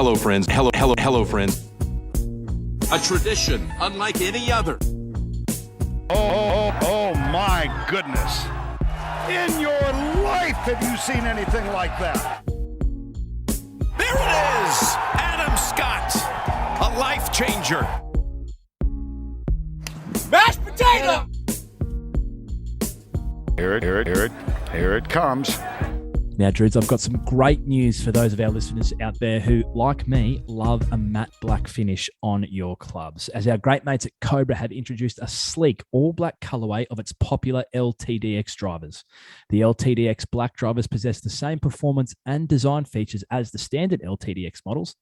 Hello, friends. Hello, friends. A tradition unlike any other. Oh, my goodness. In your life, have you seen anything like that? There it is! Adam Scott, a life changer. Mashed potato! Here it comes. Now, Druids, I've got some great news for those of our listeners out there who, like me, love a matte black finish on your clubs. As our great mates at Cobra have introduced a sleek all-black colourway of its popular LTDX drivers. The LTDX black drivers possess the same performance and design features as the standard LTDX models,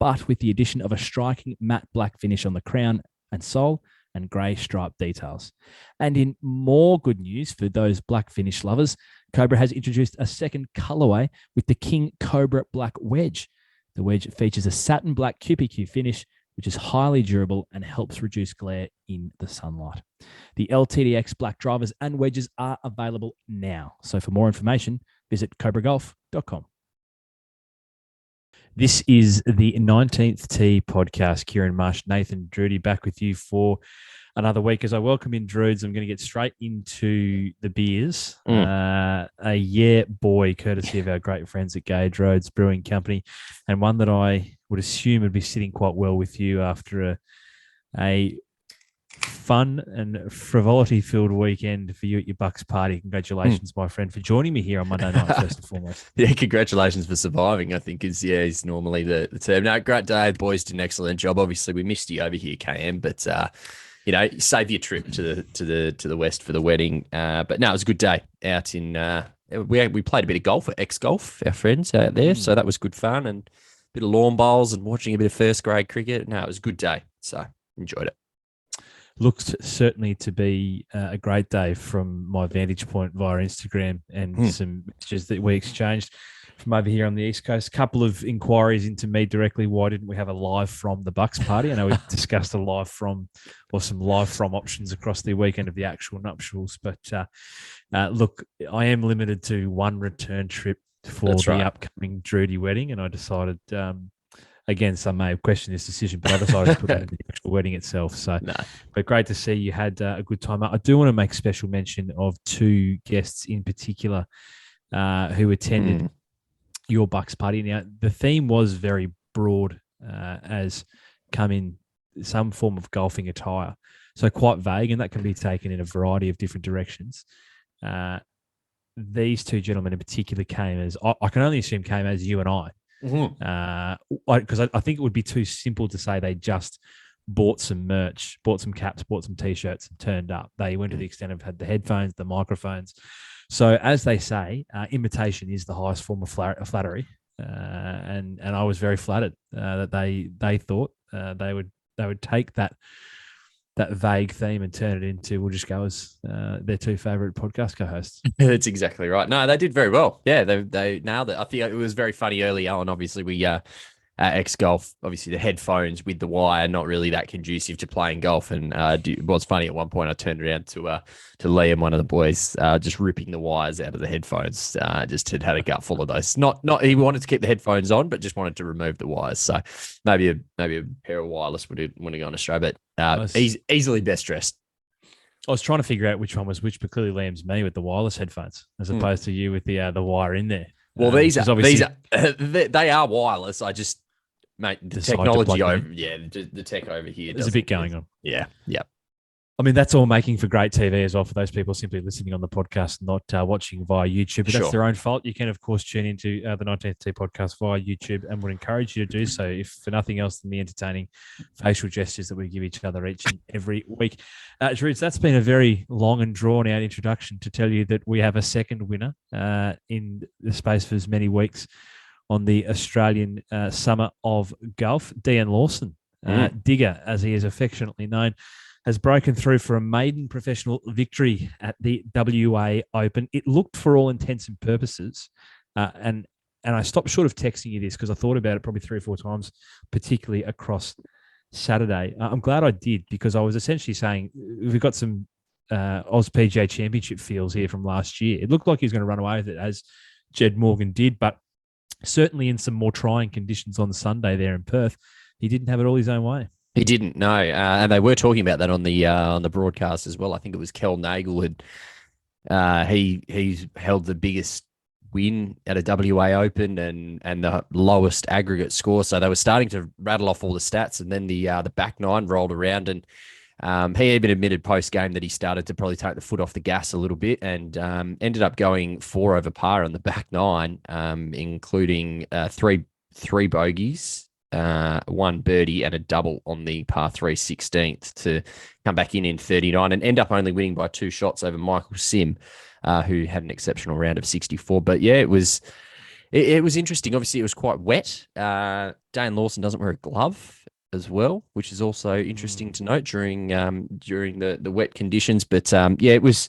but with the addition of a striking matte black finish on the crown and sole and grey stripe details. And in more good news for those black finish lovers, Cobra has introduced a second colorway with the King Cobra Black Wedge. The wedge features a satin black QPQ finish, which is highly durable and helps reduce glare in the sunlight. The LTDX black drivers and wedges are available now. So for more information, visit cobragolf.com. This is the 19th Tee podcast. Kieran Marsh, Nathan Drudy back with you for another week. As I welcome in Druids, I'm going to get straight into the beers. A boy, courtesy of our great friends at Gage Roads Brewing Company, and one that I would assume would be sitting quite well with you after a fun and frivolity-filled weekend for you at your Bucks party. Congratulations, my friend, for joining me here on Monday night, first and foremost. Yeah, congratulations for surviving, I think is normally the term. No, great day. The boys did an excellent job. Obviously, we missed you over here, KM, but save your trip to the west for the wedding. But no, it was a good day out in. We played a bit of golf at X Golf, our friends out there, so that was good fun, and a bit of lawn bowls and watching a bit of first grade cricket. No, it was a good day, so enjoyed it. Looked certainly to be a great day from my vantage point via Instagram and some messages that we exchanged from over here on the East Coast. A couple of inquiries into me directly. Why didn't we have a live from the Bucks party? I know we discussed a live from or some live from options across the weekend of the actual nuptials. But look, I am limited to one return trip for upcoming Drudy wedding, and I decided again, some may have questioned this decision, but I decided to put that in the actual wedding itself. So, But great to see you had a good time. I do want to make special mention of two guests in particular who attended your Bucks party. Now, the theme was very broad, as come in some form of golfing attire, so quite vague, and that can be taken in a variety of different directions. These two gentlemen in particular came as, I can only assume came as you and I. Because I think it would be too simple to say they just bought some merch, bought some caps, bought some T-shirts and turned up. They went to the extent of had the headphones, the microphones. So as they say, imitation is the highest form of flattery. And I was very flattered that they thought they would take that vague theme and turn it into, we'll just go as their two favorite podcast co-hosts. That's exactly right. No, they did very well. Yeah, they nailed it. I think it was very funny early on. Obviously, we X Golf, obviously the headphones with the wire, not really that conducive to playing golf. And it was funny at one point. I turned around to Liam, one of the boys, just ripping the wires out of the headphones. Just had a gut full of those. Not he wanted to keep the headphones on, but just wanted to remove the wires. So maybe a pair of wireless would have gone astray. But easily best dressed. I was trying to figure out which one was which, but clearly Liam's me with the wireless headphones, as opposed to you with the wire in there. Well, these are wireless. I just. Mate, the technology the tech over here. There's a bit going on. Yeah. I mean, that's all making for great TV as well for those people simply listening on the podcast, not watching via YouTube. But that's their own fault. You can, of course, tune into the 19th Tee podcast via YouTube, and would encourage you to do so, if for nothing else than the entertaining facial gestures that we give each other each and every week. Druids, that's been a very long and drawn-out introduction to tell you that we have a second winner in the space for as many weeks on the Australian Summer of Golf. Deyen Lawson, Digger, as he is affectionately known, has broken through for a maiden professional victory at the WA Open. It looked, for all intents and purposes, and I stopped short of texting you this because I thought about it probably 3 or 4 times, particularly across Saturday. I'm glad I did, because I was essentially saying we've got some Oz PGA Championship feels here from last year. It looked like he was going to run away with it, as Jed Morgan did, but certainly in some more trying conditions on Sunday there in Perth, he didn't have it all his own way. He didn't know, and they were talking about that on the broadcast as well. I think it was Kel Nagel had he's held the biggest win at a WA Open and the lowest aggregate score. So they were starting to rattle off all the stats, and then the back nine rolled around, and he even admitted post game that he started to probably take the foot off the gas a little bit, and ended up going 4 over par on the back nine, including three bogeys, 1 birdie and a double on the par 3 16th to come back in 39 and end up only winning by 2 shots over Michael Sim, who had an exceptional round of 64. But yeah, it was interesting. Obviously, it was quite wet. Deyen Lawson doesn't wear a glove as well, which is also interesting to note during the wet conditions. But yeah, it was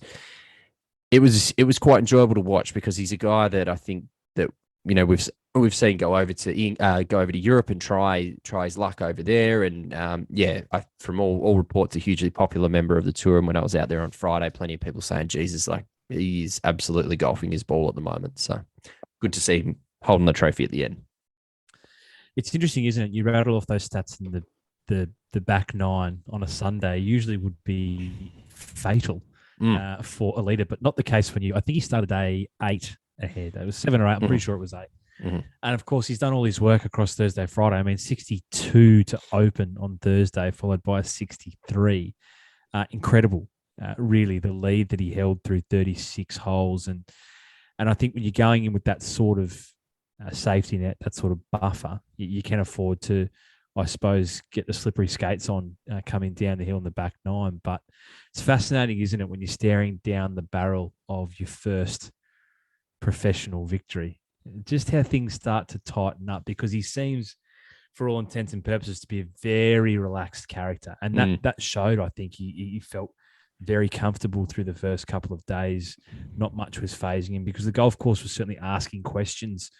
quite enjoyable to watch, because he's a guy that I think that we've seen go over to Europe and try his luck over there, and from all reports, a hugely popular member of the tour. And when I was out there on Friday, plenty of people saying, Jesus, like, he is absolutely golfing his ball at the moment. So good to see him holding the trophy at the end. It's interesting, isn't it? You rattle off those stats, and the back nine on a Sunday usually would be fatal for a leader, but not the case when I think he started day 8 ahead. It was 7 or 8. I'm pretty sure it was 8. Mm-hmm. And of course, he's done all his work across Thursday, Friday. I mean, 62 to open on Thursday, followed by a 63. Incredible, really, the lead that he held through 36 holes. And I think when you're going in with that sort of safety net, that sort of buffer, you can afford to, I suppose, get the slippery skates on coming down the hill in the back nine. But it's fascinating, isn't it, when you're staring down the barrel of your first professional victory, just how things start to tighten up, because he seems, for all intents and purposes, to be a very relaxed character. And that showed. I think he felt very comfortable through the first couple of days. Not much was phasing him, because the golf course was certainly asking questions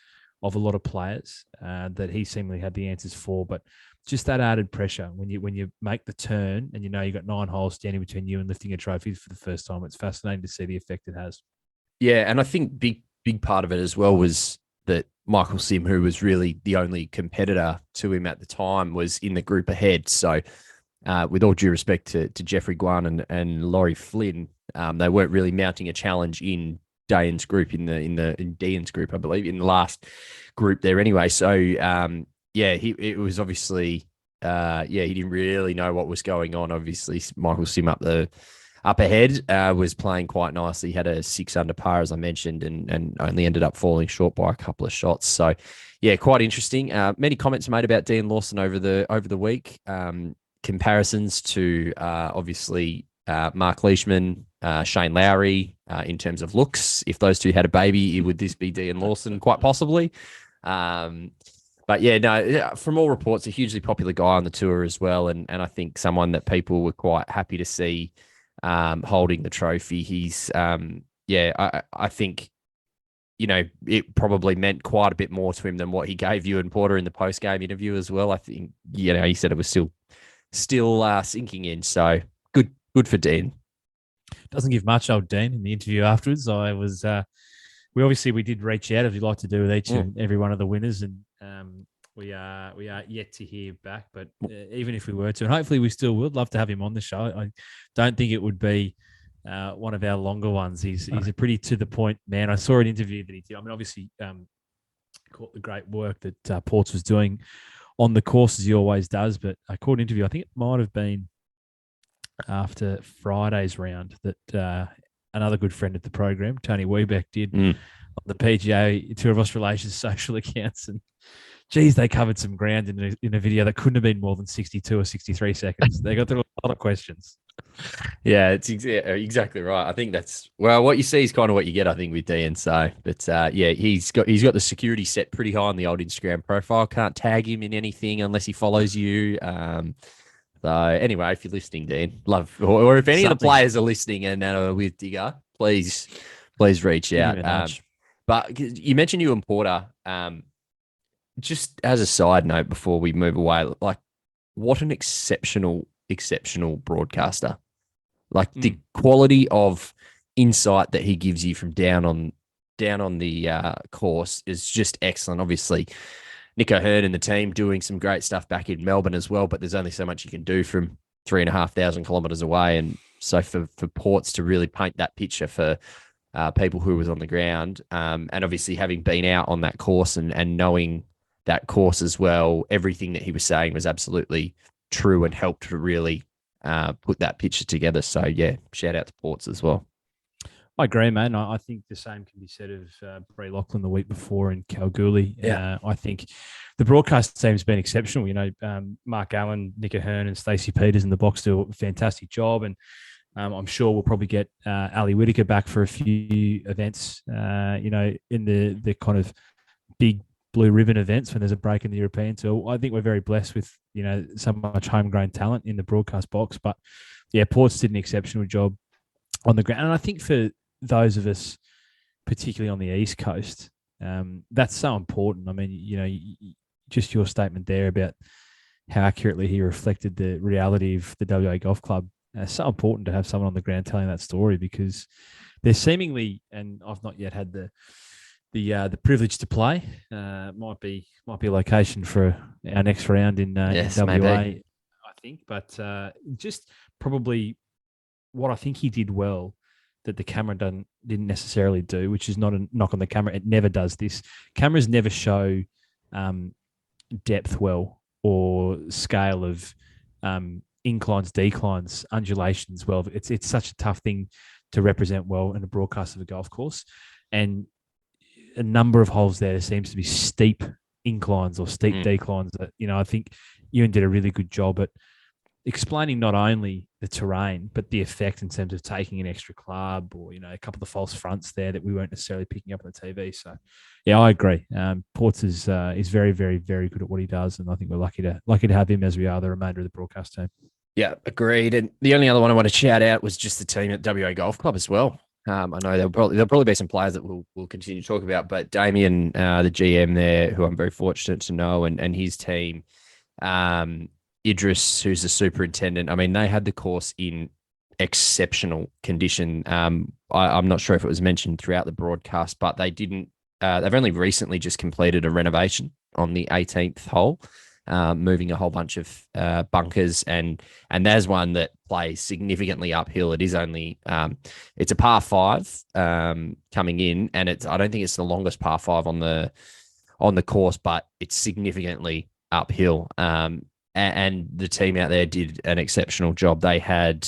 of a lot of players that he seemingly had the answers for. But just that added pressure when you make the turn and you've got 9 holes standing between you and lifting a trophy for the first time, it's fascinating to see the effect it has. Yeah, and I think big part of it as well was that Michael Sim, who was really the only competitor to him at the time, was in the group ahead. So with all due respect to Jeffrey Guan and Laurie Flynn, they weren't really mounting a challenge in Deyen's group, in Deyen's group, I believe, in the last group there anyway. So it was obviously he didn't really know what was going on. Obviously, Michael Sim up ahead was playing quite nicely. He had a 6 under par, as I mentioned, and only ended up falling short by a couple of shots. So yeah, quite interesting. Many comments made about Deyen Lawson over the week. Comparisons to obviously Mark Leishman, Shane Lowry, in terms of looks. If those two had a baby, would this be Deyen Lawson? Quite possibly. But yeah, no, from all reports, a hugely popular guy on the tour as well. And I think someone that people were quite happy to see holding the trophy. He's, I think, it probably meant quite a bit more to him than what he gave you and Porter in the post-game interview as well. I think, he said it was still sinking in. So good for Deyen. Doesn't give much, old Dean, in the interview afterwards. I was, we did reach out, as we like to do with each and every one of the winners, and we are yet to hear back. But even if we were to, and hopefully we still would, love to have him on the show. I don't think it would be one of our longer ones. He's a pretty to the point man. I saw an interview that he did. I mean, obviously, caught the great work that Ports was doing on the course, as he always does. But I caught an interview. I think it might have been after Friday's round that another good friend of the program, Tony Webeck, did on the PGA Tour of Australia's social accounts. And geez, they covered some ground in a video that couldn't have been more than 62 or 63 seconds. They got through a lot of questions. Yeah, it's exactly right. I think what you see is kind of what you get, I think, with Deyen. So, but he's got the security set pretty high on the old Instagram profile. Can't tag him in anything unless he follows you. So anyway, if you're listening, Deyen, or if any of the players are listening and are with Digger, please reach out. But you mentioned you and Porter. Just as a side note, before we move away, like, what an exceptional broadcaster! Like the quality of insight that he gives you from down on down on the course is just excellent. Obviously, Nick O'Hearn and the team doing some great stuff back in Melbourne as well, but there's only so much you can do from 3,500 kilometres away. And so for Ports to really paint that picture for people who was on the ground, and obviously having been out on that course and knowing that course as well, everything that he was saying was absolutely true and helped to really put that picture together. So, yeah, shout out to Ports as well. I agree, man. I think the same can be said of Bree Lachlan the week before in Kalgoorlie. Yeah. I think the broadcast team's been exceptional. You know, Mark Allen, Nick O'Hearn and Stacey Peters in the box do a fantastic job. And I'm sure we'll probably get Ali Whitaker back for a few events, you know, in the kind of big blue ribbon events when there's a break in the European Tour. I think we're very blessed with, you know, so much homegrown talent in the broadcast box. But, yeah, Ports did an exceptional job on the ground. And I think for those of us, particularly on the East Coast, that's so important. I mean, you know, just your statement there about how accurately he reflected the reality of the WA Golf Club. It's so important to have someone on the ground telling that story, because they're seemingly, and I've not yet had the privilege to play. Might be a location for our next round in WA, maybe. I think. But just probably what I think he did well that the camera didn't necessarily do, which is not a knock on the camera. It never does this. Cameras never show depth well, or scale of inclines, declines, undulations well. It's such a tough thing to represent well in a broadcast of a golf course. And a number of holes there seems to be steep inclines or steep declines that, you know, I think Ewan did a really good job at explaining not only the terrain, but the effect in terms of taking an extra club, or, you know, a couple of false fronts there that we weren't necessarily picking up on the TV. So, yeah, I agree. Ports is very, very, very good at what he does, and I think we're lucky to have him, as we are the remainder of the broadcast team. Yeah, agreed. And the only other one I want to shout out was just the team at WA Golf Club as well. I know there'll probably be some players that we'll continue to talk about, but Damien, the GM there, who I'm very fortunate to know, and his team, Idris, who's the superintendent. I mean, they had the course in exceptional condition. I'm not sure if it was mentioned throughout the broadcast, but they didn't. They've only recently just completed a renovation on the 18th hole, moving a whole bunch of bunkers, and there's one that plays significantly uphill. It is only it's a par 5 coming in, and I don't think it's the longest par 5 on the course, but it's significantly uphill. And the team out there did an exceptional job. They had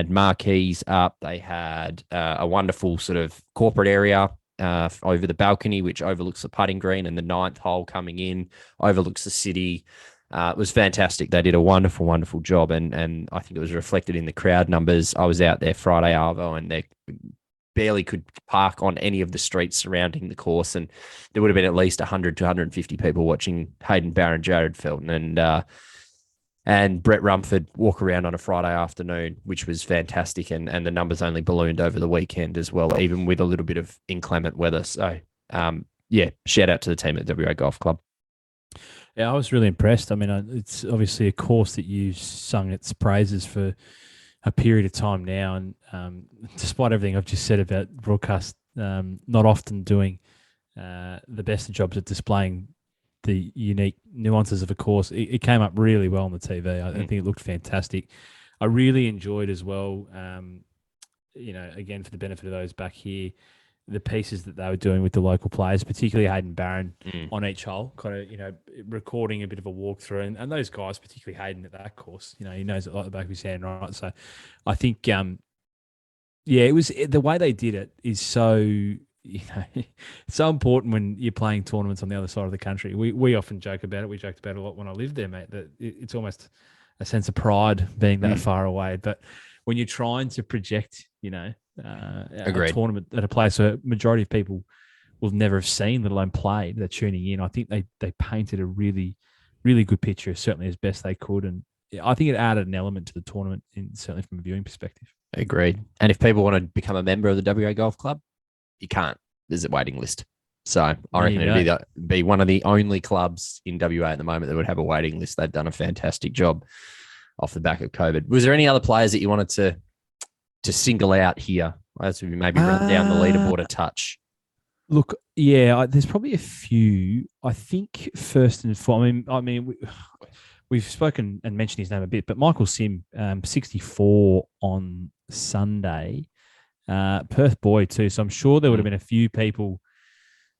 marquees up. They had a wonderful sort of corporate area over the balcony, which overlooks the putting green, and the 9th hole coming in overlooks the city. It was fantastic. They did a wonderful, wonderful job, and I think it was reflected in the crowd numbers. I was out there Friday, Arvo, and they barely could park on any of the streets surrounding the course, and there would have been at least 100 to 150 people watching Hayden Barron, Jared Felton, and Brett Rumford walk around on a Friday afternoon, which was fantastic, and the numbers only ballooned over the weekend as well, even with a little bit of inclement weather. So, yeah, shout out to the team at WA Golf Club. Yeah, I was really impressed. I mean, it's obviously a course that you've sung its praises for a period of time now, and despite everything I've just said about broadcast not often doing the best of jobs at displaying the unique nuances of a course, it came up really well on the TV. I think it looked fantastic. I really enjoyed as well, you know, again, for the benefit of those back here, the pieces that they were doing with the local players, particularly Hayden Barron on each hole, kind of, you know, recording a bit of a walkthrough, and those guys, particularly Hayden at that course, you know, he knows it like the back of his hand, right? So I think, yeah, it was the way they did it is so, you know, it's so important when you're playing tournaments on the other side of the country. We often joke about it. We joked about it a lot when I lived there, mate, that it's almost a sense of pride being that far away. But when you're trying to project, you know, a tournament at a place where majority of people will never have seen, let alone played, they're tuning in. I think they painted a really, really good picture, certainly as best they could. And I think it added an element to the tournament, certainly from a viewing perspective. Agreed. And if people want to become a member of the WA Golf Club, you can't. There's a waiting list. So I reckon it'd be one of the only clubs in WA at the moment that would have a waiting list. They've done a fantastic job off the back of COVID. Was there any other players that you wanted to single out here? As we maybe run down the leaderboard a touch. Look, yeah, there's probably a few. I think first and foremost, we've spoken and mentioned his name a bit, but Michael Sim, 64 on Sunday, Perth boy too. So I'm sure there would have been a few people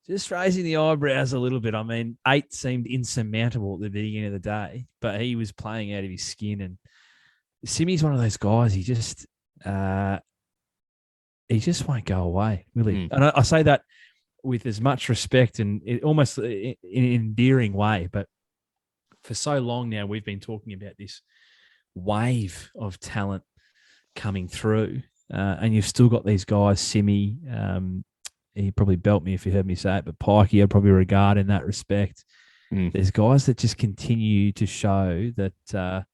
just raising the eyebrows a little bit. I mean, 8 seemed insurmountable at the beginning of the day, but he was playing out of his skin. And Simmy's one of those guys. He just won't go away, really. And I say that with as much respect and almost in an endearing way. But for so long now, we've been talking about this wave of talent coming through, and you've still got these guys, Simmy. He'd probably belt me if he heard me say it, but Pikey I'd probably regard in that respect. There's guys that just continue to show that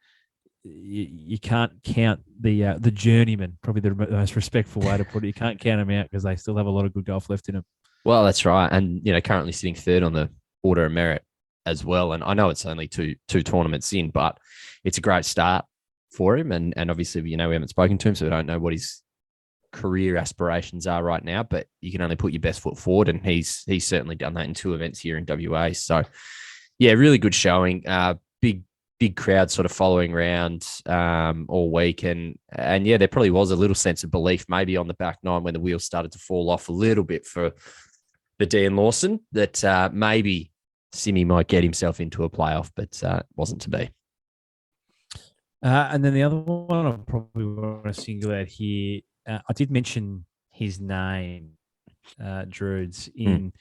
you can't count the journeyman, probably the most respectful way to put it. You can't count them out because they still have a lot of good golf left in them. Well, that's right. And, currently sitting third on the order of merit as well. And I know it's only two tournaments in, but it's a great start for him. And obviously, we haven't spoken to him, so we don't know what his career aspirations are right now, but you can only put your best foot forward. And he's certainly done that in 2 events here in WA. So yeah, really good showing. Big crowd sort of following around all week. And yeah, there probably was a little sense of belief maybe on the back nine when the wheels started to fall off a little bit for the Deyen Lawson that maybe Simmy might get himself into a playoff, but wasn't to be. And then the other one I probably want to single out here, I did mention his name, Druids, in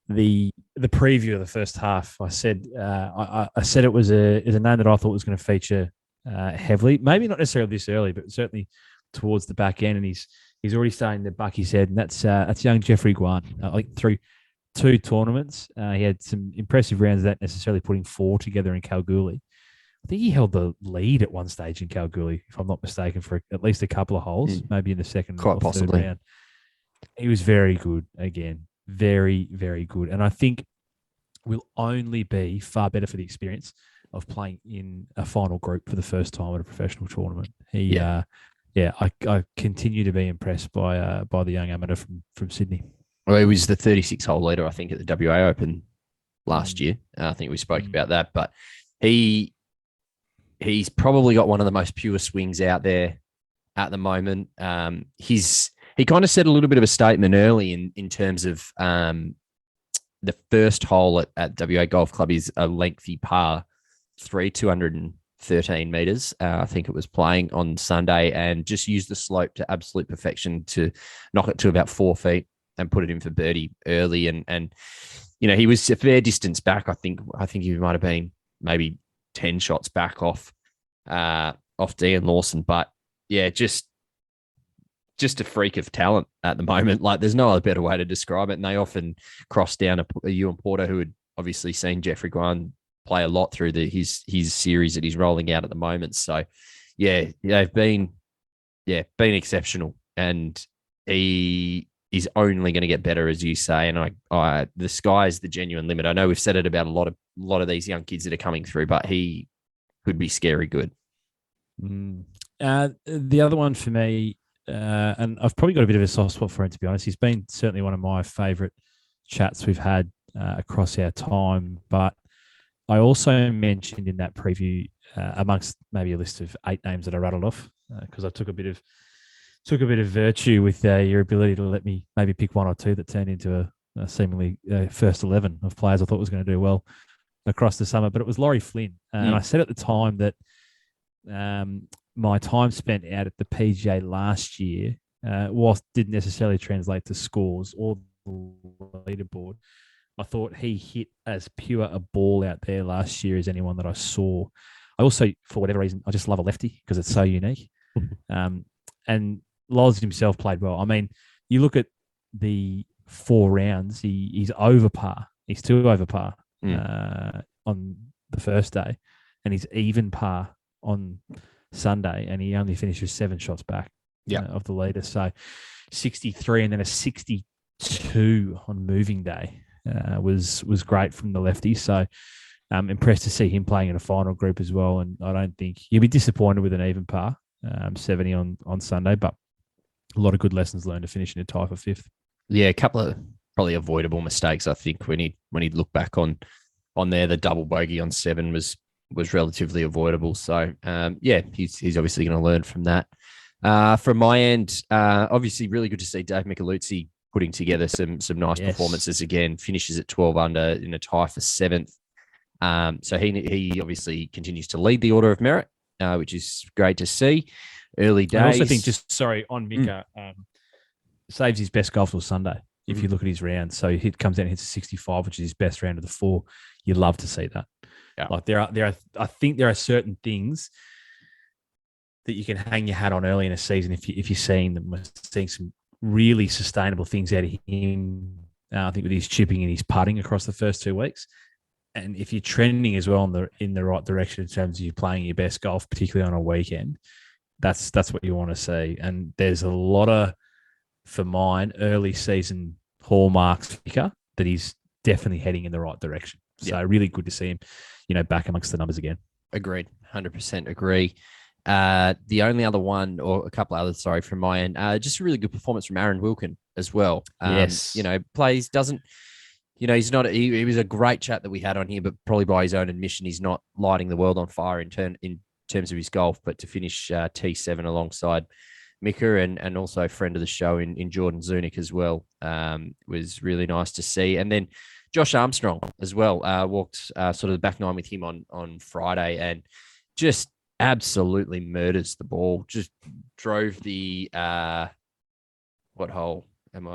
the preview of the first half. I said I said it was a name that I thought was going to feature heavily, maybe not necessarily this early, but certainly towards the back end. And he's already starting to buck his head, and that's young Jeffrey Guan. Like through 2 tournaments, he had some impressive rounds that necessarily putting 4 together in Kalgoorlie. I think he held the lead at one stage in Kalgoorlie, if I'm not mistaken, for at least a couple of holes, maybe in the second quite or possibly third round. He was very good again. Very, very good. And I think will only be far better for the experience of playing in a final group for the first time at a professional tournament. I continue to be impressed by the young amateur from Sydney. Well, he was the 36-hole leader, I think, at the WA Open last year. I think we spoke about that, but he's probably got one of the most pure swings out there at the moment. He kind of set a little bit of a statement early in terms of the first hole at WA Golf Club is a lengthy par 3, 213 meters. I think it was playing on Sunday, and just used the slope to absolute perfection to knock it to about 4 feet and put it in for birdie early. And he was a fair distance back. I think he might have been maybe 10 shots back off Deyen Lawson. But yeah, just a freak of talent at the moment. Like, there's no other better way to describe it. And they often cross down a Ewan Porter, who had obviously seen Jeffrey Guan play a lot through his series that he's rolling out at the moment. So yeah, they've been exceptional, and he is only going to get better, as you say. And the sky's the genuine limit. I know we've said it about a lot of these young kids that are coming through, but he could be scary good. The other one for me, and I've probably got a bit of a soft spot for him, to be honest. He's been certainly one of my favourite chats we've had across our time. But I also mentioned in that preview, amongst maybe a list of 8 names that I rattled off, because I took a bit of virtue with your ability to let me maybe pick 1 or 2 that turned into a seemingly first 11 of players I thought was going to do well across the summer. But it was Laurie Flynn. And I said at the time that my time spent out at the PGA last year, whilst didn't necessarily translate to scores or the leaderboard, I thought he hit as pure a ball out there last year as anyone that I saw. I also, for whatever reason, I just love a lefty because it's so unique. And Loz himself played well. I mean, you look at the 4 rounds, he's over par. He's 2 over par on the first day, and he's even par on Sunday, and he only finishes 7 shots back of the leader. So 63 and then a 62 on moving day was great from the lefty. So I'm impressed to see him playing in a final group as well. And I don't think he'll be disappointed with an even par, 70 on Sunday, but a lot of good lessons learned to finish in a tie for 5th. Yeah, a couple of probably avoidable mistakes. I think when he looked back on there, the double bogey on 7 was relatively avoidable. So he's obviously going to learn from that. From my end, obviously really good to see Dave Micheluzzi putting together some nice performances again. Finishes at 12 under in a tie for 7th. So he obviously continues to lead the order of merit, which is great to see. Early days. I also think on Mika, saves his best golf till Sunday. If you look at his round, so he comes out and hits a 65, which is his best round of the 4. You love to see that. Yeah. Like there are. I think there are certain things that you can hang your hat on early in a season if you're seeing them. We're seeing some really sustainable things out of him. I think with his chipping and his putting across the first 2 weeks, and if you're trending as well in the right direction in terms of you playing your best golf, particularly on a weekend, that's what you want to see. And there's a lot of, for mine, early season hallmarks that he's definitely heading in the right direction. So really good to see him, back amongst the numbers again. Agreed. 100% agree. The only other one, or a couple others, sorry, from my end, just a really good performance from Aaron Wilkin as well. Yes. Plays, doesn't, he's not, he was a great chat that we had on here, but probably by his own admission, he's not lighting the world on fire in terms of his golf, but to finish T7 alongside Mika and also a friend of the show in Jordan Zunic as well was really nice to see. And then Josh Armstrong as well walked sort of the back nine with him on Friday and just absolutely murders the ball. Just drove the what hole am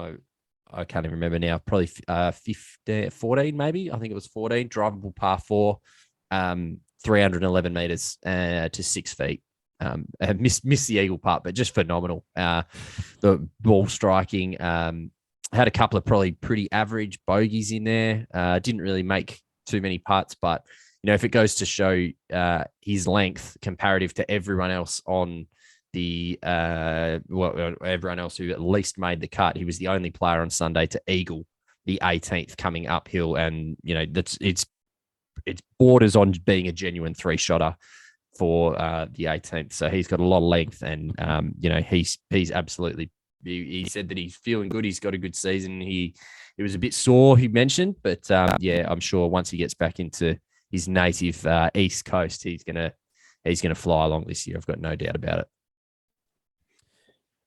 I can't even remember now. Probably 14 maybe. I think it was 14. Drivable par 4, 311 meters to 6 feet. Missed the eagle putt, but just phenomenal. The ball striking. Had a couple of probably pretty average bogeys in there. Didn't really make too many putts, but if it goes to show his length comparative to everyone else on the everyone else who at least made the cut, he was the only player on Sunday to eagle the 18th coming uphill, and it's borders on being a genuine 3-shotter for the 18th. So he's got a lot of length, and he's absolutely. He said that he's feeling good. He's got a good season. He was a bit sore, he mentioned, but I'm sure once he gets back into his native East Coast, he's gonna fly along this year. I've got no doubt about it.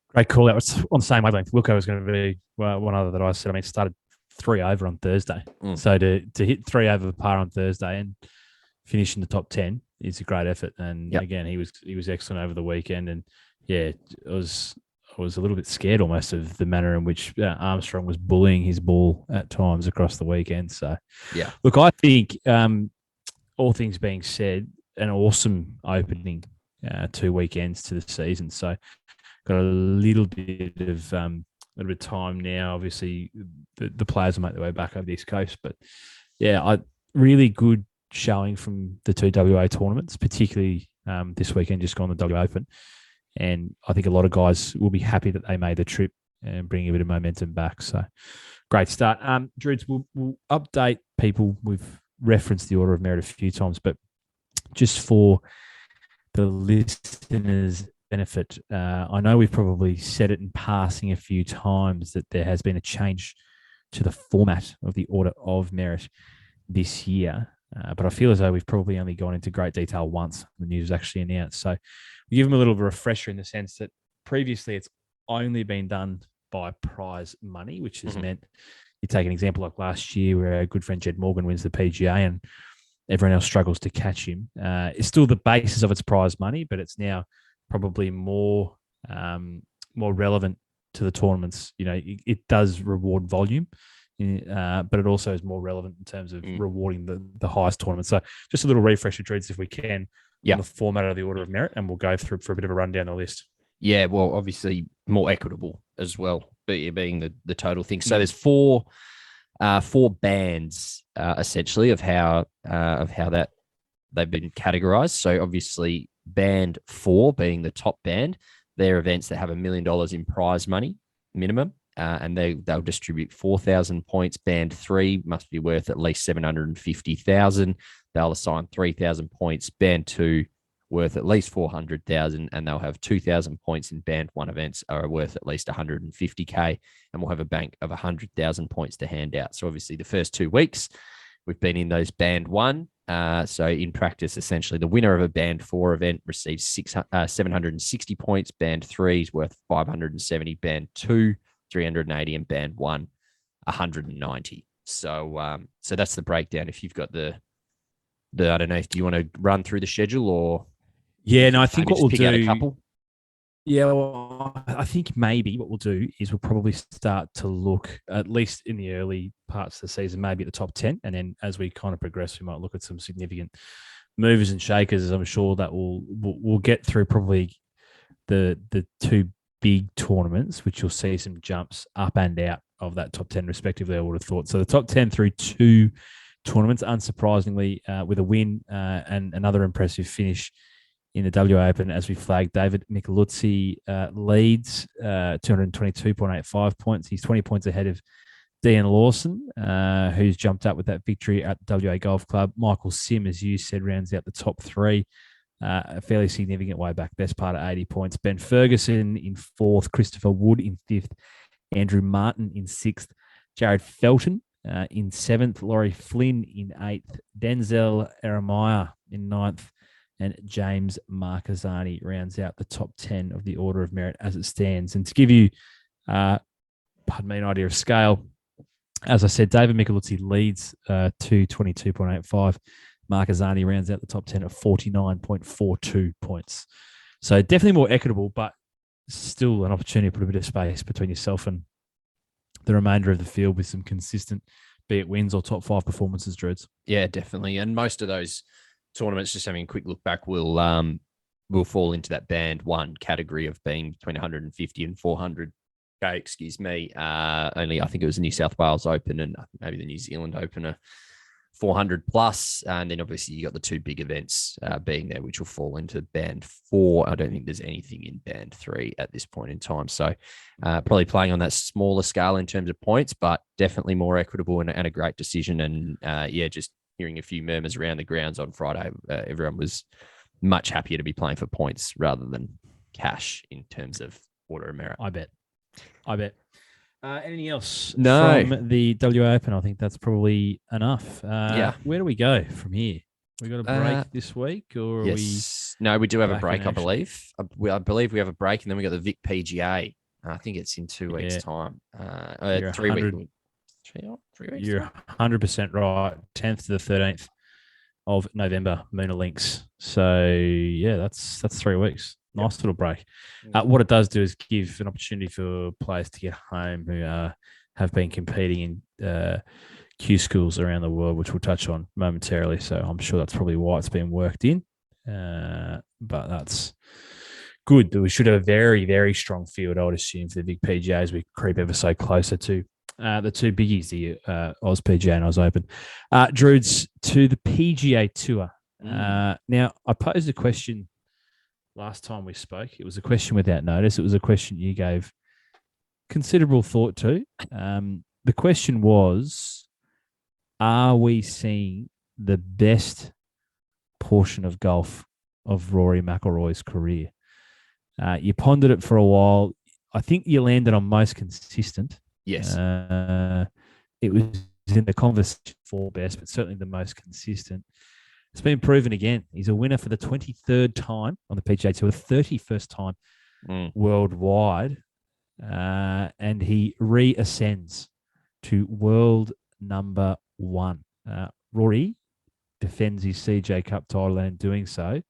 Great call out. It's on the same wavelength. Wilco was going to be one other that I said. I mean, started 3 over on Thursday. So to hit 3 over par on Thursday and finish in the top 10 is a great effort. And again, he was excellent over the weekend. And I was a little bit scared almost of the manner in which Armstrong was bullying his ball at times across the weekend. So look, I think all things being said, an awesome opening 2 weekends to the season. So got a little bit of time now. Obviously, the players will make their way back over the East Coast, but really good showing from the 2 WA tournaments, particularly this weekend, just gone the W Open. And I think a lot of guys will be happy that they made the trip and bring a bit of momentum back. So great start. Druids, we'll update people. We've referenced the order of merit a few times, but just for the listeners' benefit, I know we've probably said it in passing a few times that there has been a change to the format of the order of merit this year. But I feel as though we've probably only gone into great detail once the news was actually announced. So we give them a little bit of a refresher in the sense that previously it's only been done by prize money, which has meant you take an example like last year where our good friend Jed Morgan wins the PGA and everyone else struggles to catch him. It's still the basis of its prize money, but it's now probably more relevant to the tournaments. It does reward volume, but it also is more relevant in terms of rewarding the highest tournament. So just a little refresher, Dreads, if we can, on the format of the order of merit, and we'll go through for a bit of a rundown of the list. Yeah, well, obviously more equitable as well, being the total thing. So there's four bands essentially of how that they've been categorized. So obviously band 4 being the top band, they're events that have $1 million in prize money minimum. And they'll distribute 4,000 points. Band 3 must be worth at least 750,000. They'll assign 3,000 points. Band 2, worth at least 400,000, and they'll have 2,000 points in band one events are worth at least 150K, and we'll have a bank of 100,000 points to hand out. So obviously the first 2 weeks we've been in those band one. So in practice, essentially the winner of a band 4 event receives 760 points. Band 3 is worth 570. Band 2, 380, and band 1, 190. So that's the breakdown. If you've got the I don't know, do you want to run through the schedule or? Yeah, no, I think what we'll pick out a do. couple? Yeah, well, I think maybe what we'll do is we'll probably start to look, at least in the early parts of the season, maybe at the top 10. And then as we kind of progress, we might look at some significant movers and shakers, as I'm sure that we'll get through probably the 2 big tournaments, which you'll see some jumps up and out of that top 10 respectively, I would have thought. So the top 10 through 2 tournaments, unsurprisingly, with a win and another impressive finish in the WA Open, as we flagged. David Micheluzzi leads 222.85 points. He's 20 points ahead of Deyen Lawson, who's jumped up with that victory at WA Golf Club. Michael Sim, as you said, rounds out the top 3, a fairly significant way back, best part of 80 points. Ben Ferguson in 4th, Christopher Wood in 5th, Andrew Martin in 6th, Jared Felton in 7th, Laurie Flynn in 8th, Denzel Eremiah in 9th, and James Marcazzani rounds out the top 10 of the order of merit as it stands. And to give you, an idea of scale, as I said, David Micheluzzi leads 222.85. Marcazzani rounds out the top 10 at 49.42 points. So definitely more equitable, but still an opportunity to put a bit of space between yourself and the remainder of the field with some consistent, be it wins or top 5 performances, Dreads. Yeah, definitely. And most of those tournaments, just having a quick look back, will fall into that band 1 category of being between 150 and 400. Excuse me. Only I think it was the New South Wales Open and maybe the New Zealand Open are 400 plus, and then obviously you got the 2 big events being there, which will fall into band 4. I don't think there's anything in band 3 at this point in time. So probably playing on that smaller scale in terms of points, but definitely more equitable and a great decision. And just hearing a few murmurs around the grounds on Friday, everyone was much happier to be playing for points rather than cash in terms of order of merit. I bet. Anything else No. from the WA Open? I think that's probably enough. Yeah. Where do we go from here? We got a break this week, or yes. No, we do have a back break, in I action? believe. I believe we have a break, and then we got the Vic PGA. I think it's in 2 weeks' Yeah. time. You're 3 weeks. 3 weeks. You're 100% right. 10th to the 13th of November, Moona Links. So yeah, that's 3 weeks. Nice little break. What it does do is give an opportunity for players to get home who have been competing in Q schools around the world, which we'll touch on momentarily. So I'm sure that's probably why it's been worked in. But that's good. We should have a very, very strong field, I would assume, for the big PGA as we creep ever so closer to the 2 biggies, the Oz PGA and Oz Open. Druids, to the PGA Tour. Now, I posed a question last time we spoke. It was a question without notice. It was a question you gave considerable thought to. The question was, are we seeing the best portion of golf of Rory McIlroy's career? You pondered it for a while. I think you landed on most consistent. Yes. It was in the conversation for best, but certainly the most consistent. It's been proven again. He's a winner for the 23rd time on the PGA Tour, 31st time worldwide, and he reascends to world number 1. Rory defends his CJ Cup title, and in doing so,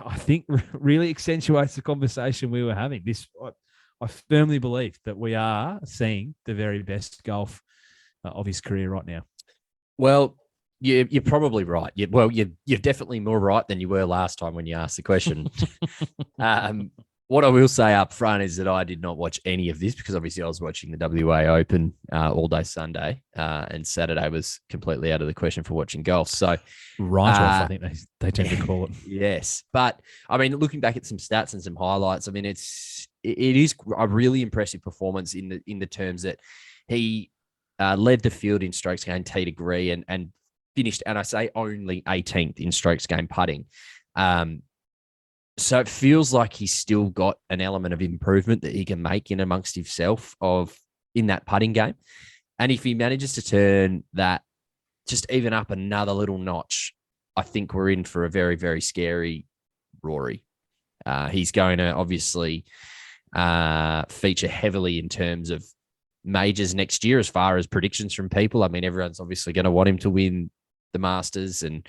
I think really accentuates the conversation we were having. I firmly believe that we are seeing the very best golf of his career right now. Well, you're probably right. You're definitely more right than you were last time when you asked the question. What I will say up front is that I did not watch any of this because obviously I was watching the WA Open all day Sunday, and Saturday was completely out of the question for watching golf. So right off, I think they tend to call it. Yes, but I mean, looking back at some stats and some highlights, I mean, it is a really impressive performance in the terms that he led the field in strokes gained tee to green and finished, and I say only 18th in strokes gained putting. So it feels like he's still got an element of improvement that he can make in amongst himself in that putting game. And if he manages to turn that just even up another little notch, I think we're in for a very, very scary Rory. He's going to obviously feature heavily in terms of majors next year as far as predictions from people. I mean, everyone's obviously going to want him to win the Masters, and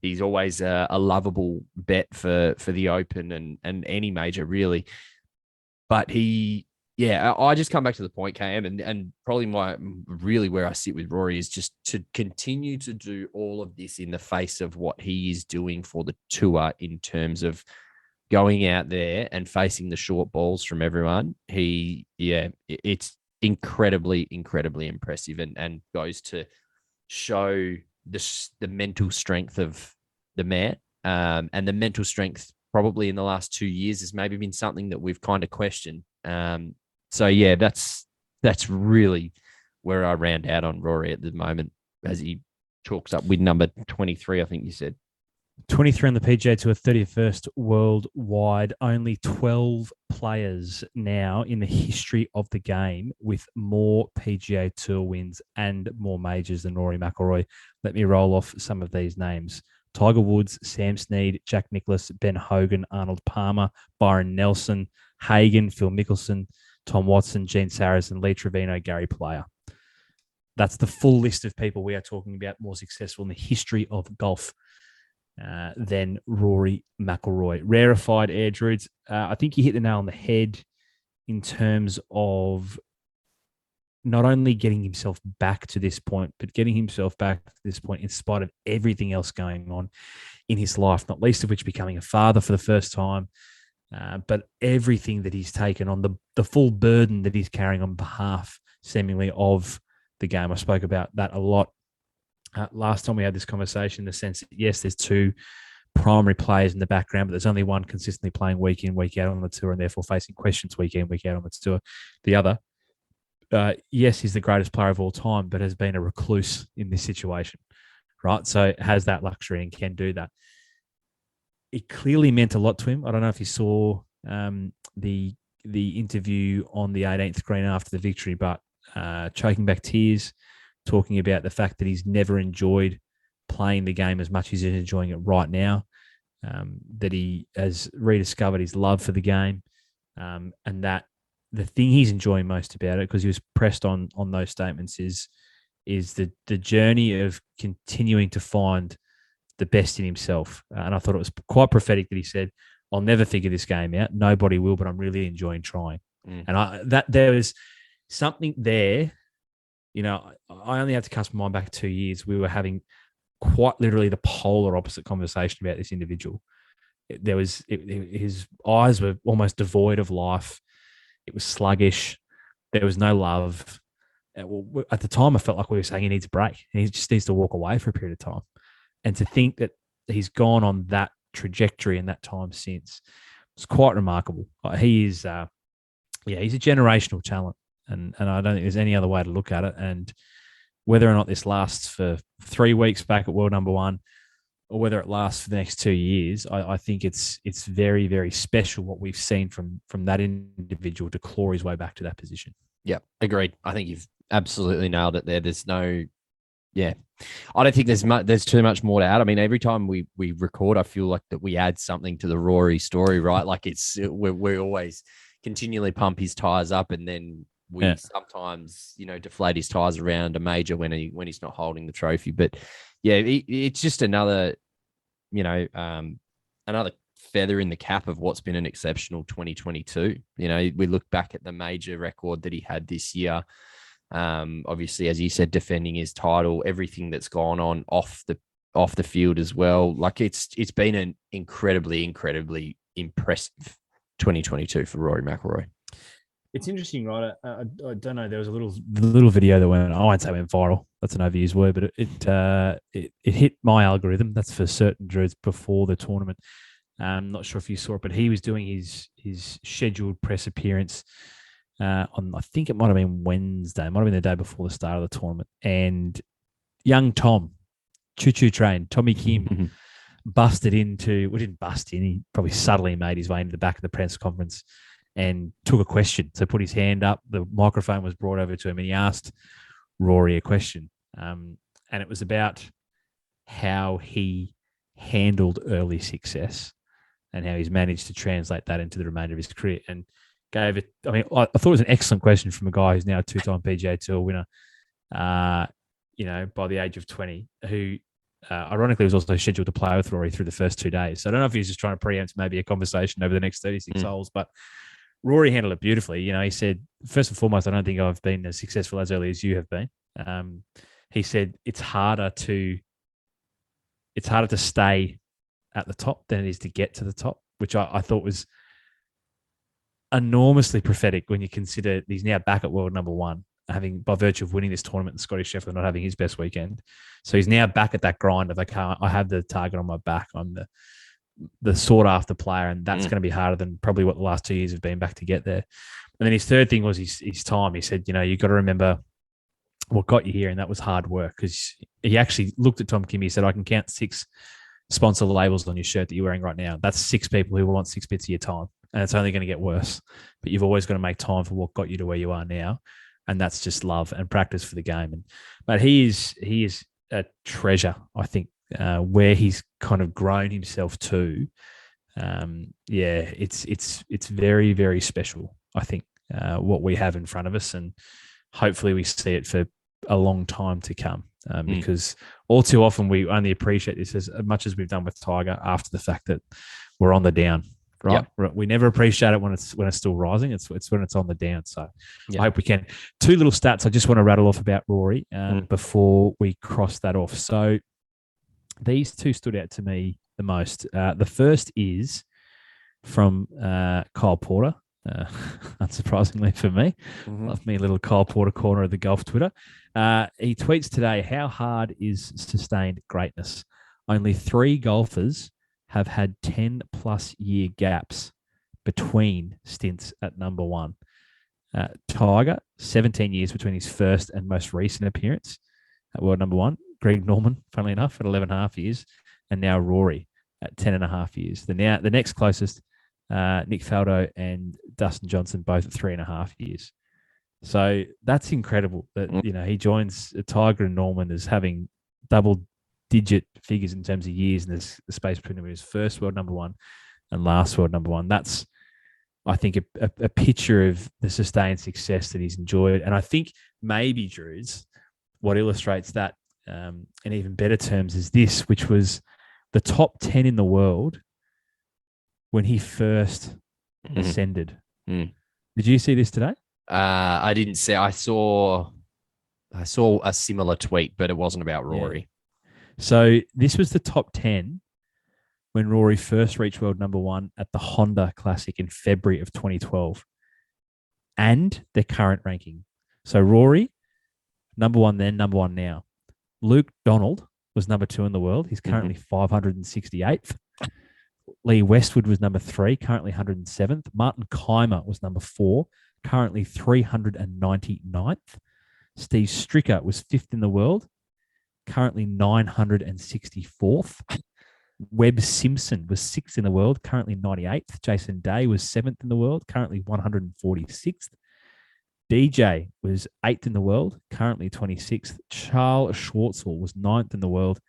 he's always a lovable bet for the Open and any major, really. But I just come back to the point, KM, and probably really where I sit with Rory is just to continue to do all of this in the face of what he is doing for the tour in terms of going out there and facing the short balls from everyone. It's incredibly, incredibly impressive and goes to show the mental strength of the man. And the mental strength probably in the last 2 years has maybe been something that we've kind of questioned. That's really where I round out on Rory at the moment as he chalks up with number 23, I think you said. 23 on the PGA Tour, 31st worldwide. Only 12 players now in the history of the game with more PGA Tour wins and more majors than Rory McIlroy. Let me roll off some of these names. Tiger Woods, Sam Snead, Jack Nicklaus, Ben Hogan, Arnold Palmer, Byron Nelson, Hagen, Phil Mickelson, Tom Watson, Gene Sarazen, Lee Trevino, Gary Player. That's the full list of people we are talking about more successful in the history of golf than Rory McIlroy. Rarefied air, Druids. I think you hit the nail on the head in terms of not only getting himself back to this point, but getting himself back to this point in spite of everything else going on in his life, not least of which becoming a father for the first time, but everything that he's taken on, the full burden that he's carrying on behalf, seemingly, of the game. I spoke about that a lot last time we had this conversation, in the sense that, yes, there's two primary players in the background, but there's only one consistently playing week in, week out on the tour, and therefore facing questions week in, week out on the tour. The other, yes, he's the greatest player of all time, but has been a recluse in this situation, right? So has that luxury and can do that. It clearly meant a lot to him. I don't know if you saw the interview on the 18th green after the victory, but choking back tears, talking about the fact that he's never enjoyed playing the game as much as he's enjoying it right now, that he has rediscovered his love for the game, and that the thing he's enjoying most about it, because he was pressed on those statements, is the journey of continuing to find the best in himself. And I thought it was quite prophetic that he said, "I'll never figure this game out. Nobody will, but I'm really enjoying trying." And there was something there. You know, I only have to cast my mind back 2 years. We were having quite literally the polar opposite conversation about this individual. His eyes were almost devoid of life. It was sluggish. There was no love. At the time, I felt like we were saying he needs a break. He just needs to walk away for a period of time. And to think that he's gone on that trajectory in that time since, it's quite remarkable. He is, he's a generational talent. And I don't think there's any other way to look at it. And whether or not this lasts for 3 weeks back at world number one, or whether it lasts for the next 2 years, I think it's very, very special what we've seen from that individual to claw his way back to that position. Yeah, agreed. I think you've absolutely nailed it there. There's no, I don't think there's too much more to add. I mean, every time we record, I feel like that we add something to the Rory story, right? Like we always continually pump his tires up, and then we sometimes, deflate his tires around a major when he's not holding the trophy. But it's just another, another feather in the cap of what's been an exceptional 2022. We look back at the major record that he had this year. Obviously, as you said, defending his title, everything that's gone on off the field as well. Like it's been an incredibly, incredibly impressive 2022 for Rory McIlroy. It's interesting, right? I don't know. There was a little video that went, I won't say went viral. That's an overused word, but it hit my algorithm. That's for certain, Drews, before the tournament. I'm not sure if you saw it, but he was doing his scheduled press appearance on, I think it might have been Wednesday. It might have been the day before the start of the tournament. And young Tom, choo-choo train, Tommy Kim, didn't bust in. He probably subtly made his way into the back of the press conference and took a question. So put his hand up. The microphone was brought over to him, and he asked Rory a question. And it was about how he handled early success and how he's managed to translate that into the remainder of his career. And gave it. I mean, I thought it was an excellent question from a guy who's now a two-time PGA Tour winner. By the age of 20, who ironically was also scheduled to play with Rory through the first 2 days. So I don't know if he's just trying to preempt maybe a conversation over the next 36 holes, but Rory handled it beautifully. He said, first and foremost, I don't think I've been as successful as early as you have been. He said it's harder to stay at the top than it is to get to the top, which I thought was enormously prophetic when you consider he's now back at world number one, having by virtue of winning this tournament and Scotty Scheffler not having his best weekend. So he's now back at that grind of I have the target on my back. I'm the sought after player, and that's going to be harder than probably what the last 2 years have been back to get there. And then his third thing was his time. He said, you've got to remember what got you here, and that was hard work. Because he actually looked at Tom Kim. He said, I can count 6 sponsor labels on your shirt that you're wearing right now. That's 6 people who want 6 bits of your time, and it's only going to get worse. But you've always got to make time for what got you to where you are now, and that's just love and practice for the game. But he is a treasure, I think, where he's kind of grown himself to. It's very, very special, I think, what we have in front of us, and hopefully we see it for a long time to come. Because all too often we only appreciate this as much as we've done with Tiger after the fact that we're on the down, right? Yep. We never appreciate it when it's still rising. It's when it's on the down. So I hope we can. 2 little stats I just want to rattle off about Rory before we cross that off. So these 2 stood out to me the most. The first is from Kyle Porter. Unsurprisingly for me. Love me a little Kyle Porter corner of the golf Twitter. He tweets today, how hard is sustained greatness? Only 3 golfers have had 10 plus year gaps between stints at number one. Tiger, 17 years between his first and most recent appearance at world number one. Greg Norman, funnily enough, at 11.5 years. And now Rory at 10.5 years. The next closest, Nick Faldo and Dustin Johnson, both at 3.5 years. So that's incredible that, he joins Tiger and Norman as having double-digit figures in terms of years in this the space between his first world number one and last world number one. That's, I think, a picture of the sustained success that he's enjoyed. And I think maybe, Drews, what illustrates that in even better terms is this, which was the top 10 in the world when he first ascended. Did you see this today? I didn't see. I saw a similar tweet, but it wasn't about Rory. Yeah. So this was the top 10 when Rory first reached world number one at the Honda Classic in February of 2012, and their current ranking. So Rory, number one then, number one now. Luke Donald was number 2 in the world. He's currently 568th. Lee Westwood was number 3, currently 107th. Martin Keimer was number 4, currently 399th. Steve Stricker was 5th in the world, currently 964th. Webb Simpson was 6th in the world, currently 98th. Jason Day was 7th in the world, currently 146th. DJ was 8th in the world, currently 26th. Charles Schwartzel was 9th in the world,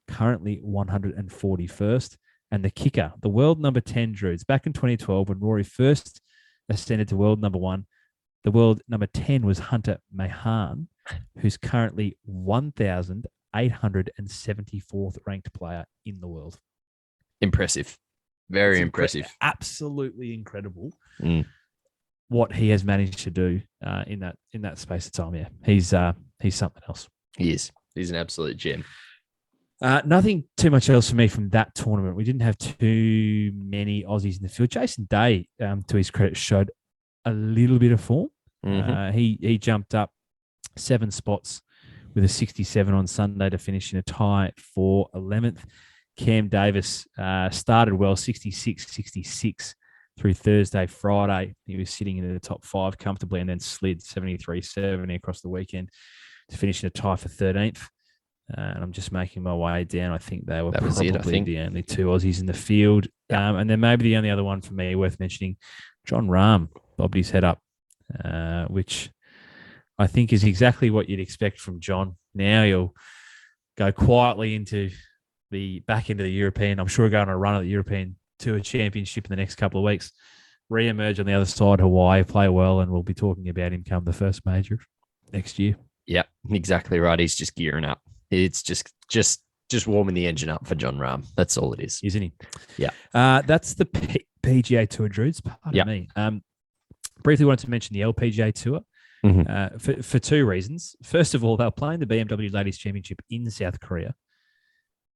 currently 141st. And the kicker, the world number 10, Drews, back in 2012 when Rory first ascended to world number one, the world number 10 was Hunter Mahan, who's currently 1,874th ranked player in the world. Impressive. Very impressive. Absolutely incredible what he has managed to do in that space of time. Yeah, he's something else. He is. He's an absolute gem. Nothing too much else for me from that tournament. We didn't have too many Aussies in the field. Jason Day, to his credit, showed a little bit of form. He jumped up 7 spots with a 67 on Sunday to finish in a tie for 11th. Cam Davis started well, 66 through Thursday, Friday. He was sitting in the top 5 comfortably and then slid 73-70 across the weekend to finish in a tie for 13th. and I'm just making my way down. I think they were That was it, I probably think. the only two Aussies in the field. Yeah. And then maybe the only other one for me worth mentioning, John Rahm bobbed his head up, which I think is exactly what you'd expect from John. Now he'll go quietly into the back end of the European. I'm sure going on a run at the European Tour Championship in the next couple of weeks. Re-emerge on the other side, Hawaii, play well, and we'll be talking about him come the first major next year. Yeah, exactly right. He's just gearing up. It's just warming the engine up for John Rahm. That's all it is. Isn't he? Yeah. That's the PGA Tour, Drudes. Pardon me. Briefly wanted to mention the LPGA Tour for two reasons. First of all, they were playing the BMW Ladies Championship in South Korea.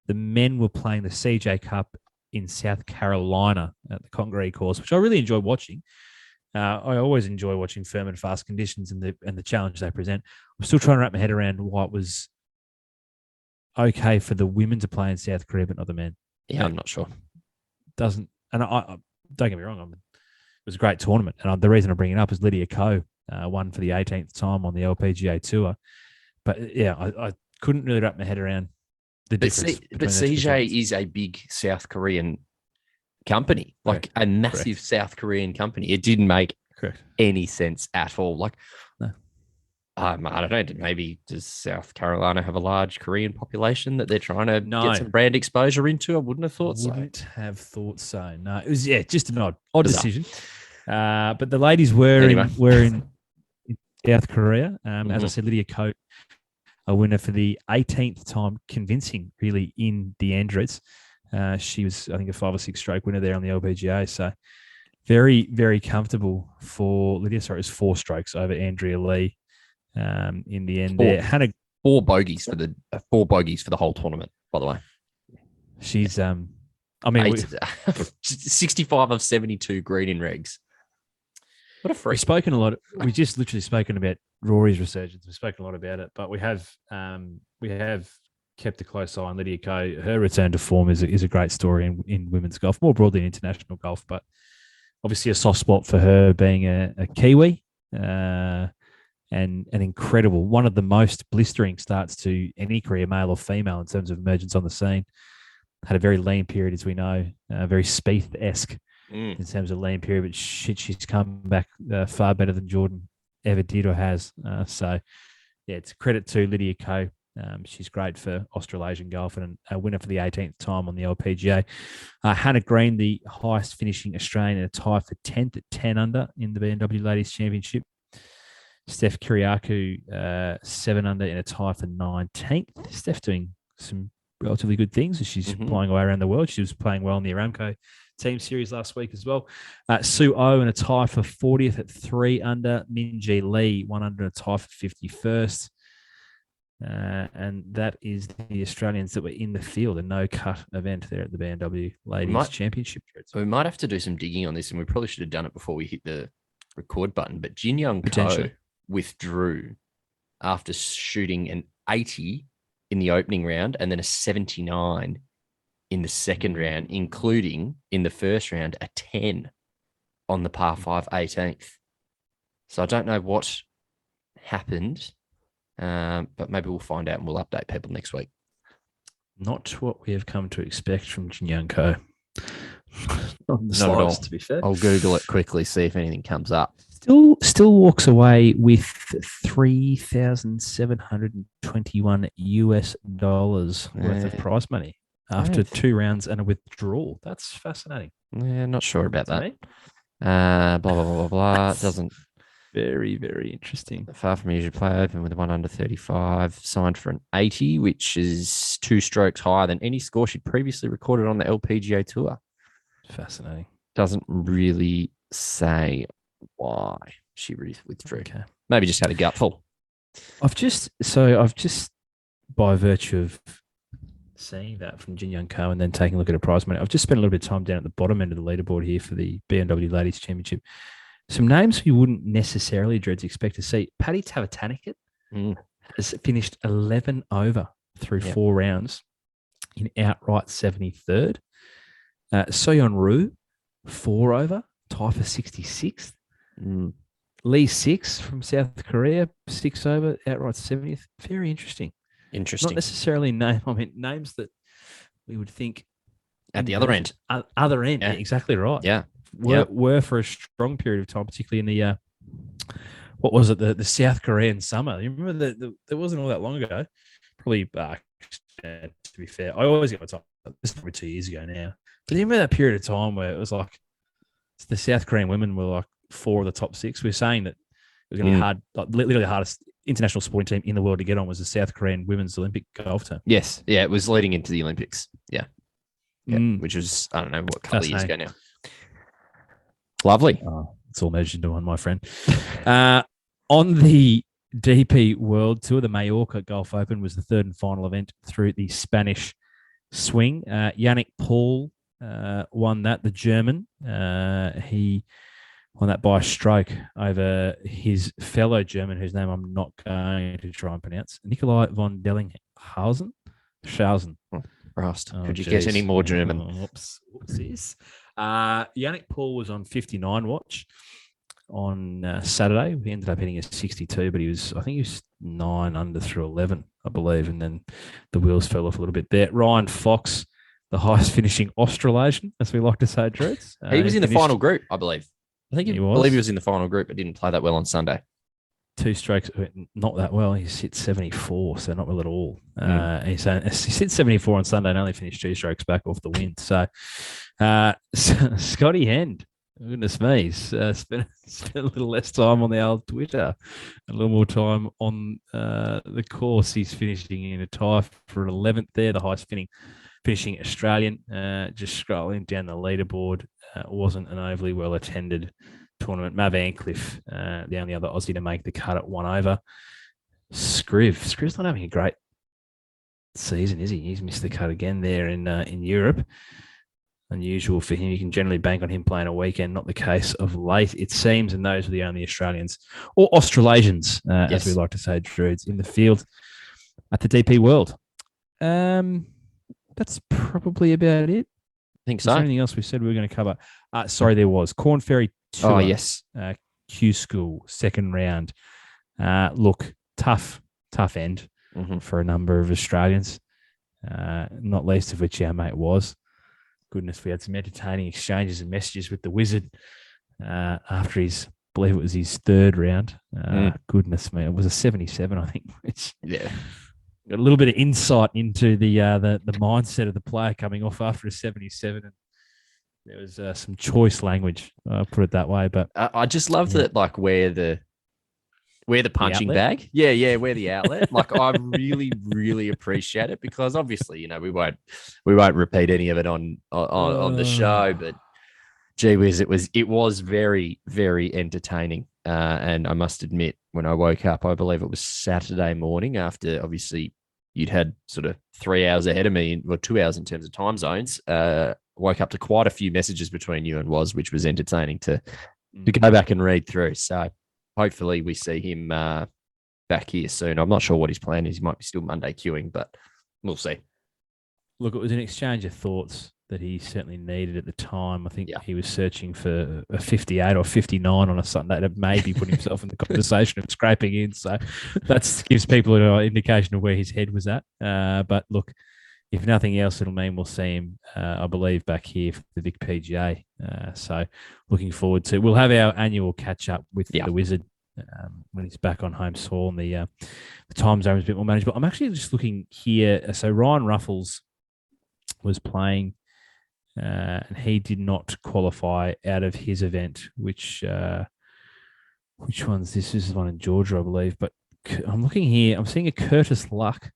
The men were playing the CJ Cup in South Carolina at the Congaree course, which I really enjoy watching. I always enjoy watching firm and fast conditions and the challenge they present. I'm still trying to wrap my head around why it was okay for the women to play in South Korea, but not the men. Yeah, I'm not sure. Doesn't, and I don't get me wrong. It was a great tournament, and the reason I bring it up is Lydia Ko won for the 18th time on the LPGA Tour. But yeah, I couldn't really wrap my head around the difference. But CJ is a big South Korean company, like a massive South Korean company. It didn't make any sense at all. Like, no. I don't know. Maybe does South Carolina have a large Korean population that they're trying to get some brand exposure into? I wouldn't have thought so. Wouldn't have thought so. No, it was just an odd decision. But the ladies were in South Korea. As I said, Lydia Ko, a winner for the 18th time, convincing really in the Andrets. She was, I think, a 5 or 6 stroke winner there on the LPGA. So very, very comfortable for Lydia. Sorry, it was 4 strokes over Andrea Lee in the end. There, Hannah, 4 bogeys for the whole tournament. By the way, she's 65 of 72 green in regs. What a freak! We just literally spoken about Rory's resurgence. We've spoken a lot about it, but we have kept a close eye on Lydia Ko. Her return to form is a great story in women's golf, more broadly in international golf, but obviously a soft spot for her being a Kiwi and an incredible, one of the most blistering starts to any career, male or female, in terms of emergence on the scene. Had a very lean period, as we know, very Spieth-esque in terms of lean period, but she's come back far better than Jordan ever did or has. So, yeah, it's a credit to Lydia Ko. She's great for Australasian golf and a winner for the 18th time on the LPGA. Hannah Green, the highest finishing Australian, in a tie for 10th at 10 under in the BMW Ladies Championship. Steph Kyriakou, 7 under in a tie for 19th. Steph doing some relatively good things as she's flying away around the world. She was playing well in the Aramco Team Series last week as well. Sue O in a tie for 40th at 3 under. Minjee Lee, 1 under, in a tie for 51st. And that is the Australians that were in the field, a no-cut event there at the BMW Ladies Championship. We might have to do some digging on this, and we probably should have done it before we hit the record button. But Jin Young Ko withdrew after shooting an 80 in the opening round and then a 79 in the second round, including in the first round a 10 on the par 5 18th. So I don't know what happened. But maybe we'll find out and we'll update people next week. Not what we have come to expect from Jin Young Ko. Not at all, to be fair. I'll Google it quickly, see if anything comes up. Still walks away with $3,721 worth of prize money after 2 rounds and a withdrawal. That's fascinating. Yeah, not sure about that. Blah, blah, blah, blah, blah. It doesn't. Very, very interesting. Far from usual play, open with 1 under 35, signed for an 80, which is 2 strokes higher than any score she'd previously recorded on the LPGA Tour. Fascinating. Doesn't really say why she withdrew. Okay. Maybe just had a gutful. I've just by virtue of seeing that from Jin Young Ko and then taking a look at her prize money, I've just spent a little bit of time down at the bottom end of the leaderboard here for the BMW Ladies Championship. Some names we wouldn't necessarily, Dreads, expect to see. Paddy Tavatanikit has finished 11 over through 4 rounds in outright 73rd. Soyeon Roo, 4 over, tie for 66th. Lee 6 from South Korea, 6 over, outright 70th. Very interesting. Interesting. Not necessarily names that we would think At the other end. Other end, Yeah. exactly right. Yeah. Were for a strong period of time, particularly in the what was it, the South Korean summer. You remember that it wasn't all that long ago. Probably to be fair, I always get my time. This is probably 2 years ago now. But you remember that period of time where it was like the South Korean women were like 4 of the top 6. We were saying that it was going to be hard, like literally the hardest international sporting team in the world to get on was the South Korean women's Olympic golf team. Yes. Yeah, it was leading into the Olympics. Yeah. Which was, I don't know, what, couple of years ago now. Lovely. It's all measured into one, my friend. On the DP World Tour, the Mallorca Golf Open was the third and final event through the Spanish swing. Yannick Paul won that, the German. He won that by a stroke over his fellow German, whose name I'm not going to try and pronounce, Nikolai von Dellinghausen. Schausen. Christ. Could you get any more German? Whoopsies. Yannick Paul was on 59 watch on Saturday. He ended up hitting a 62, but he was 9 under through 11, I believe, and then the wheels fell off a little bit there. Ryan Fox, the highest finishing Australasian, as we like to say, Drews. He was in the final group, I believe. I believe he was in the final group, but didn't play that well on Sunday. 2 strokes, not that well. He's hit 74, so not well at all. He's hit 74 on Sunday and only finished 2 strokes back off the win. So, Scotty Hend, goodness me, he's spent a little less time on the old Twitter, a little more time on the course. He's finishing in a tie for 11th there, the highest finishing Australian. Just scrolling down the leaderboard, wasn't an overly well attended tournament. Mav Ancliffe, the only other Aussie to make the cut at 1 over. Scriv's not having a great season, is he? He's missed the cut again there in Europe. Unusual for him. You can generally bank on him playing a weekend. Not the case of late, it seems. And those are the only Australians or Australasians, as we like to say, Druids, in the field at the DP World. That's probably about it. I think so. Is there anything else we said we were going to cover? Sorry, there was. Corn Ferry Tour. Oh, yes. Q School, second round. Look, tough end for a number of Australians, not least of which our mate was. Goodness, we had some entertaining exchanges and messages with the Wizard after I believe it was his third round. Goodness me, it was a 77, I think. Got a little bit of insight into the mindset of the player coming off after a 77. And there was some choice language, I'll put it that way. But I just love that, like, where the punching bag. Yeah, where the outlet. Like, I really, really appreciate it because obviously, you know, we won't repeat any of it on the show, but gee whiz, it was very, very entertaining. And I must admit, when I woke up, I believe it was Saturday morning after obviously you'd had sort of 3 hours ahead of me, or 2 hours in terms of time zones. Woke up to quite a few messages between you and Woz, which was entertaining to go back and read through. So hopefully we see him back here soon. I'm not sure what his plan is. He might be still Monday queuing, but we'll see. Look, it was an exchange of thoughts that he certainly needed at the time. I think he was searching for a 58 or 59 on a Sunday to maybe put himself in the conversation of scraping in. So that gives people an indication of where his head was at. But look, if nothing else, it'll mean we'll see him, I believe, back here for the Vic PGA. So looking forward to. We'll have our annual catch up with the Wizard when he's back on home soil and the time zone is a bit more manageable. I'm actually just looking here. So Ryan Ruffles was playing, and he did not qualify out of his event. Which one's this? This is one in Georgia, I believe. But I'm looking here. I'm seeing a Curtis Luck.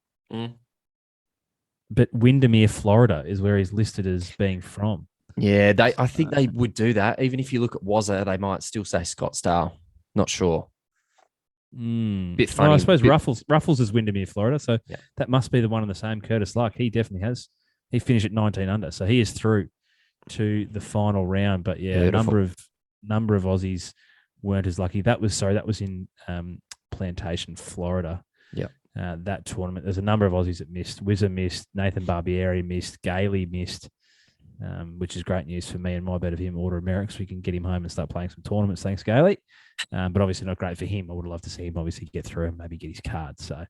But Windermere, Florida, is where he's listed as being from. Yeah, I think they would do that. Even if you look at Wazza, they might still say Scottsdale. Not sure. Bit funny. Well, I suppose Ruffles is Windermere, Florida, so that must be the one and the same. Curtis Luck, he definitely has. He finished at 19 under, so he is through to the final round. But yeah, Beautiful. a number of Aussies weren't as lucky. That was in Plantation, Florida. Yeah. That tournament. There's a number of Aussies that missed. Wizza missed. Nathan Barbieri missed. Gailey missed, which is great news for me and my bet of him, Order of Merit, so we can get him home and start playing some tournaments. Thanks, Gailey. But obviously not great for him. I would love to see him obviously get through and maybe get his card. So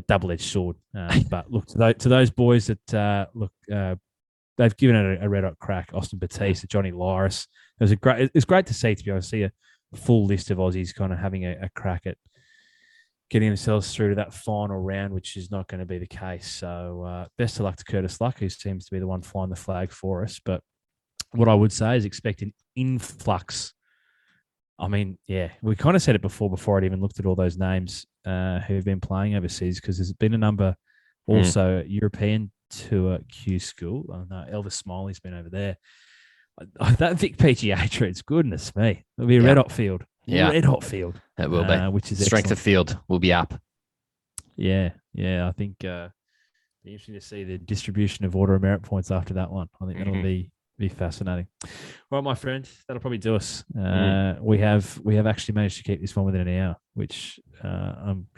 double-edged sword. But look, to those boys that they've given it a red hot crack. Austin Batista, Johnny Lyris. It's great to see. To be able to see a full list of Aussies kind of having a crack at getting themselves through to that final round, which is not going to be the case. So best of luck to Curtis Luck, who seems to be the one flying the flag for us. But what I would say is expect an influx. I mean, yeah, we kind of said it before I'd even looked at all those names who've been playing overseas, because there's been a number also European tour Q school. Oh, no, Elvis Smiley's been over there. That Vic PGA treats, goodness me. It'll be a red hot field. Yeah. Red hot field. It will be. Which is strength excellent. of field will be up. Yeah. I think it'll be interesting to see the distribution of order of merit points after that one. I think that'll be fascinating. Well, my friend, that'll probably do us. We have actually managed to keep this one within an hour, which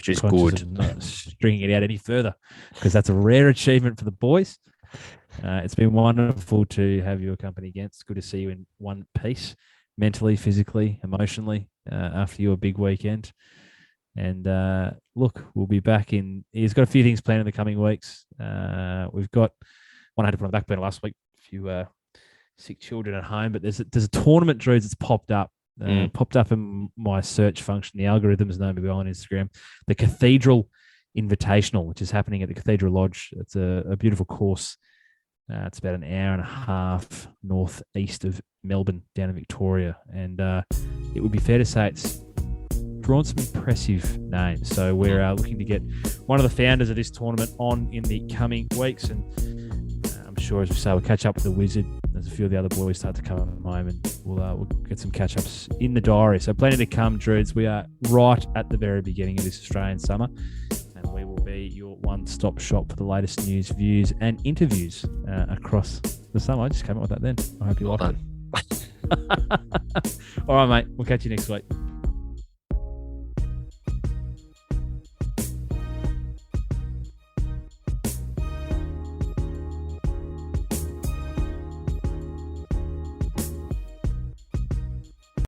is good. Of not stringing it out any further, because that's a rare achievement for the boys. It's been wonderful to have your company again. It's good to see you in one piece, mentally, physically, emotionally, after your big weekend. And look, we'll be back in. He's got a few things planned in the coming weeks. We've got one I had to put on the back burner last week. A few sick children at home, but there's a tournament, Drews, that's popped up in my search function. The algorithms know me well on Instagram. The Cathedral Invitational, which is happening at the Cathedral Lodge. It's a beautiful course. It's about an hour and a half northeast of Melbourne, down in Victoria, and it would be fair to say it's drawn some impressive names. So we're looking to get one of the founders of this tournament on in the coming weeks, and I'm sure, as we say, we'll catch up with the Wizard as a few of the other boys start to come home, and we'll get some catch-ups in the diary. So plenty to come, Druids. We are right at the very beginning of this Australian summer, and we will be your one-stop shop for the latest news, views, and interviews across the summer. I just came up with that then. I hope you like it. All right, mate. We'll catch you next week.